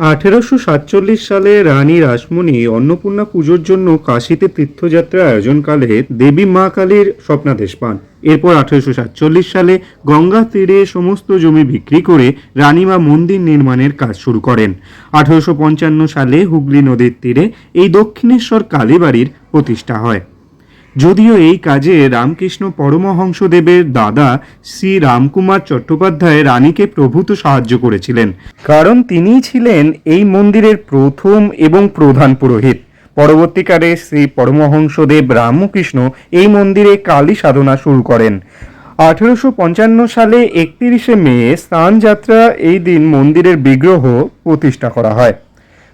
1847 সালে রানী রাসমণি অন্নপূর্ণা পুজোর জন্য কাশীতে তীর্থযাত্রা আয়োজনকালে দেবী মা কালীর স্বপ্নাদেশ পান। এরপর 1847 সালে গঙ্গা তীরে সমস্ত জমি বিক্রি করে রানীমা মন্দির নির্মাণের কাজ শুরু করেন। 1855 সালে হুগলি নদীর তীরে এই দক্ষিণেশ্বর কালীবাড়ির প্রতিষ্ঠা হয়। যদিও এই কাজে রামকৃষ্ণ পরমহংসদেবের দাদা শ্রী রামকুমার চট্টোপাধ্যায় রানীকে প্রভূত সাহায্য করেছিলেন, কারণ তিনিই ছিলেন এই মন্দিরের প্রথম এবং প্রধান পুরোহিত। পরবর্তীকালে শ্রী পরমহংসদেব রামকৃষ্ণ এই মন্দিরে কালী সাধনা শুরু করেন। 1855 সালে 31শে মে স্নানযাত্রা এই দিন মন্দিরের বিগ্রহ প্রতিষ্ঠা করা হয়।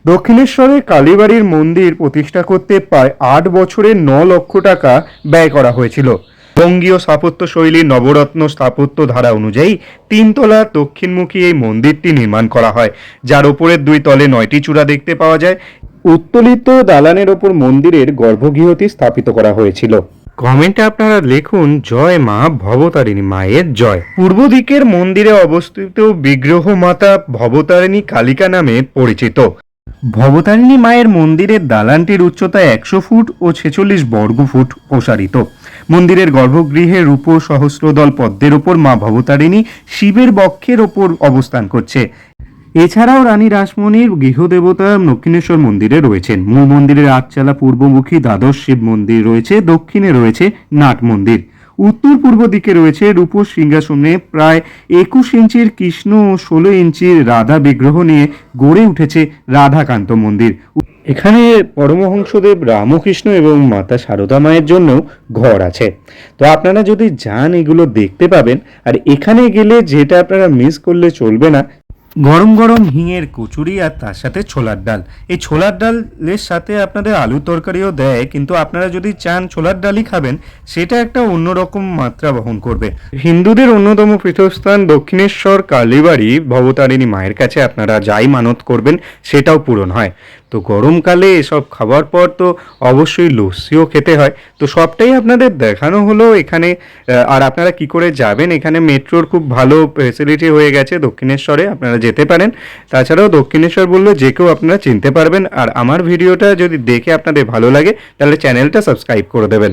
দক্ষিণেশ্বরে কালীবাড়ির মন্দির প্রতিষ্ঠা করতে প্রায় 8 বছরে 9 লক্ষ টাকা ব্যয় করা হয়েছিল। বঙ্গীয় স্থাপত্য শৈলীর নবরত্ন স্থাপত্য ধারা অনুযায়ী 3 তলা দক্ষিণমুখী এই মন্দিরটি নির্মাণ করা হয়, যার ওপরের 2 তলে 9টি চূড়া দেখতে পাওয়া যায়। উত্তোলিত দালানের ওপর মন্দিরের গর্ভগৃহটি স্থাপিত করা হয়েছিল। কমেন্টে আপনারা লিখুন জয় মা ভবতারিণী মায়ের জয়। পূর্ব দিকের মন্দিরে অবস্থিত বিগ্রহ মাতা ভবতারিণী কালিকা নামে পরিচিত। ভবতারিণী মায়ের মন্দিরের দালানটির উচ্চতা 100 ফুট ও 46 বর্গ ফুট প্রসারিত। মন্দিরের গর্ভগৃহে রূপ সহস্রদল পদ্মের ওপর মা ভবতারিণী শিবের বক্ষের ওপর অবস্থান করছে। এছাড়াও রানী রাসমণির গৃহদেবতা দক্ষিণেশ্বর মন্দিরে রয়েছেন। মূল মন্দিরের আটচালা পূর্বমুখী দ্বাদশ শিব মন্দির রয়েছে, দক্ষিণে রয়েছে নাট মন্দির। উত্তর পূর্ব দিকে রয়েছে রূপোর সিংহাসনে প্রায় 21 ইঞ্চির কৃষ্ণ ও 16 ইঞ্চির রাধা বিগ্রহ নিয়ে গড়ে উঠেছে রাধাকান্ত মন্দির। এখানে পরমহংসদেব রামকৃষ্ণ এবং মাতা সারদা মায়ের জন্য ঘর আছে। তো আপনারা যদি যান এগুলো দেখতে পাবেন। আর এখানে গেলে যেটা আপনারা মিস করলে চলবে না, গরম গরম হিঙের কচুরি আর তার সাথে ছোলার ডাল। এই ছোলার ডালের সাথে আপনাদের আলু তরকারিও দেয়, কিন্তু আপনারা যদি চান ছোলার ডালই খাবেন সেটা একটা অন্যরকম মাত্রা বহন করবে। হিন্দুদের অন্যতম পীঠস্থান দক্ষিণেশ্বর কালীবাড়ি ভবতারিণী মায়ের কাছে আপনারা যাই মানত করবেন সেটাও পূরণ হয়। তো গরমকালে এসব খাবার পর তো অবশ্যই লস্যিও খেতে হয়। তো সবটাই আপনাদের দেখানো হলো এখানে। আর আপনারা কি করে যাবেন, এখানে মেট্রোর খুব ভালো ফেসিলিটি হয়ে গেছে দক্ষিণেশ্বরে, আপনারা যেতে পারেন। তাছাড়াও দক্ষিণেশ্বর বললে যে কেউ আপনারা চিনতে পারবেন। আর আমার ভিডিওটা যদি দেখে আপনাদের ভালো লাগে তাহলে চ্যানেলটা সাবস্ক্রাইব করে দেবেন।